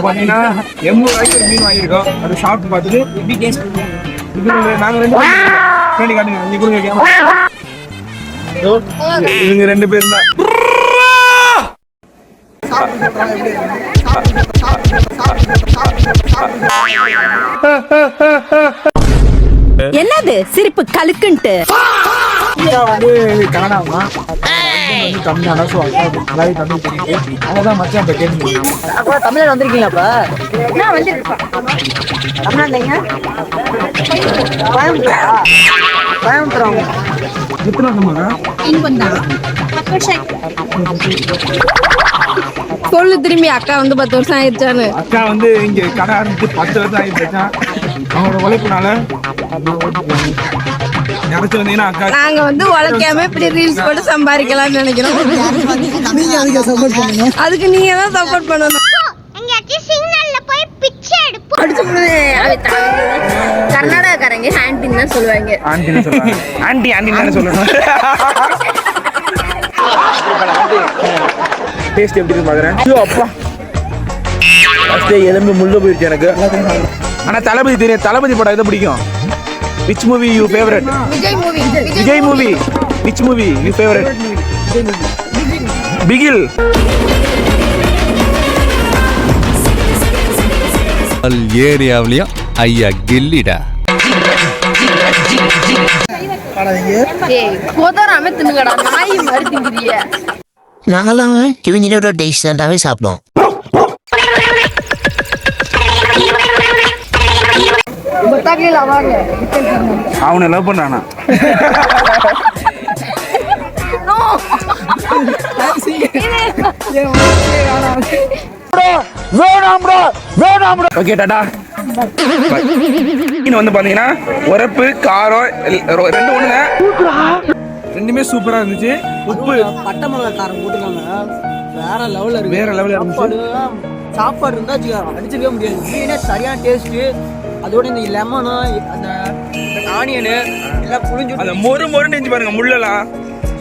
பாத்தீங்கன்னா 80 ரூபாய்க்கு ஒரு மீன் வாங்கியிருக்கோம். அது சாப்பிட்டு பார்த்துட்டு எப்படி டேஸ்ட் நாங்க ரெண்டு காட்டுங்க நீ கொடுங்க. இவங்க 2 பேரும் தான். என்னது சிரிப்பு கலுக்குன்ட்டு வந்து கனடாமா தமிழ்நாடா அதான் மச்சான் இப்ப கேட்டு தமிழ்நாடு வந்திருக்கீங்களா? நான் வந்திருப்பேன். தமிழ்நாடுங்க கோயம்புத்தூர் சொல்லு திரும்பி. அக்கா வந்து 10 வருஷம் ஆயிடுச்சான்னு. அக்கா வந்து இங்க கடை ஆரம்பிச்சு 10 வருஷம் ஆயிடுச்சா. அவங்களோட உழைப்புனால யாராச்சும் வந்தீங்கன்னா அக்கா நாங்க வந்து உழைக்காம இப்படி ரீல்ஸ் போட்டு சம்பாதிக்கலாம்னு நினைக்கிறோம். அதுக்கு நீங்க தான் சப்போர்ட் பண்ணணும். கர்நாடகாரங்க ஆண்டின்னு தான் சொல்லுவாங்க. ஆண்டி தானே சொல்லணும். டேஸ்ட் எப்படி இருக்கு பாக்குறேன். அப்பா எலும்பு முள்ள போயிடுச்சு எனக்கு. ஆனா தளபதி தெரியும். தளபதி படம் எதை பிடிக்கும்? Which movie you favorite? Vijay movie. Which movie you favorite? Bigil. ஏரியாவிலையும் ஐயா கில்லிடா. போதாராம தின்னுங்கடா நாய் மாதிரி திங்குறிய. நாங்களாம் இவங்களோட டேஸ்டாவே சாப்பிடுவோம். அவனை லவ் பண்றானா? ஓகே டாடா. வந்து பாத்தீங்கன்னா உரப்பு காரம் 2 ஒண்ணுங்க. ரெண்டுமே சூப்பரா இருந்துச்சு. உப்பு பட்டை மிளகாய் காரம் போட்டுருக்காங்க. வேற லெவல்ல இருக்கு. வேற லெவல்ல இருந்துச்சு. சாப்பாடு இருந்தா அடிச்சுக்கவே முடியாது. மீனே சரியான டேஸ்ட். அதோட இந்த லெமனு அந்த ஆனியனு எல்லாம் புளிஞ்சு அந்த மொறு நெஞ்சு பாருங்க. முள்ளெல்லாம்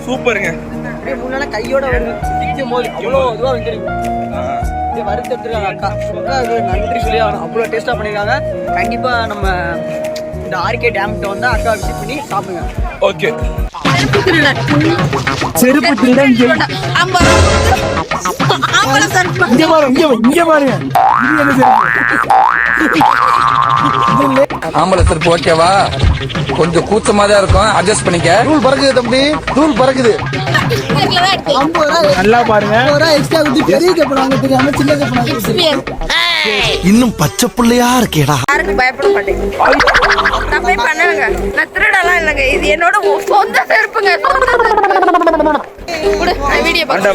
சூப்பருங்க. அப்படியே முன்னெல்லாம் கையோட வருது. சிக்கும் போது அவ்வளோ இதுவாக வந்துருக்கு. வறுத்து எடுத்துருக்காங்க அக்கா. நன்றி சொல்லி அவ்வளோ டேஸ்ட்டாக பண்ணியிருக்காங்க. கண்டிப்பாக நம்ம இந்த ஆர்கே டேம்கிட்ட வந்து அக்கா விசிட் பண்ணி சாப்பிடுங்க. ஓகே. செருப்பு திருடன் இங்க பாருங்க. ஆம்பளை செருப்பு ஓகேவா? கொஞ்சம் கூச்சமா தான் இருக்கும். அட்ஜஸ்ட் பண்ணிக்க. தூள் பறக்குது தம்பி, தூள் பறக்குது. நல்லா பாருங்க. எக்ஸ்ட்ரா குட்டி பெரிய கப்பறாங்க தெரியாம சின்ன கப்பறாங்க. இன்னும் பச்சை புள்ளையா இருக்கேடா. யாருக்கு பயப்பட மாட்டேங்க. நான் போய் பண்ணலங்க. நான் திருடலாம் இல்லங்க. இது என்னோட சொந்த செருப்புங்க. குடு நான் வீடியோ பாக்க.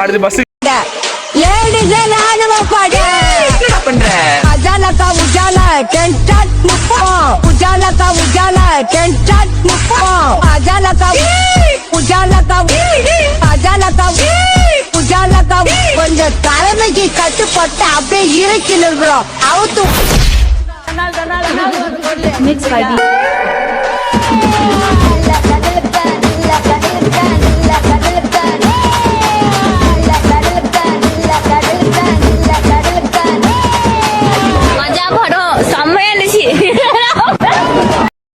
அடுத்து பஸ். லேடிஸ் ராணுவ படை. என்ன பண்ற? அஜாலகா உஜாலா டென்டாட் முப்போம். உஜாலகா உஜாலா டென்டாட் முப்போம். அஜாலகா உஜாலகா அஜாலகா உஜாலகா கொஞ்சம் தலைமைக்கு கட்டுப்பட்டு அப்படியே இறக்கி நிற்கிறோம். அவுத்து.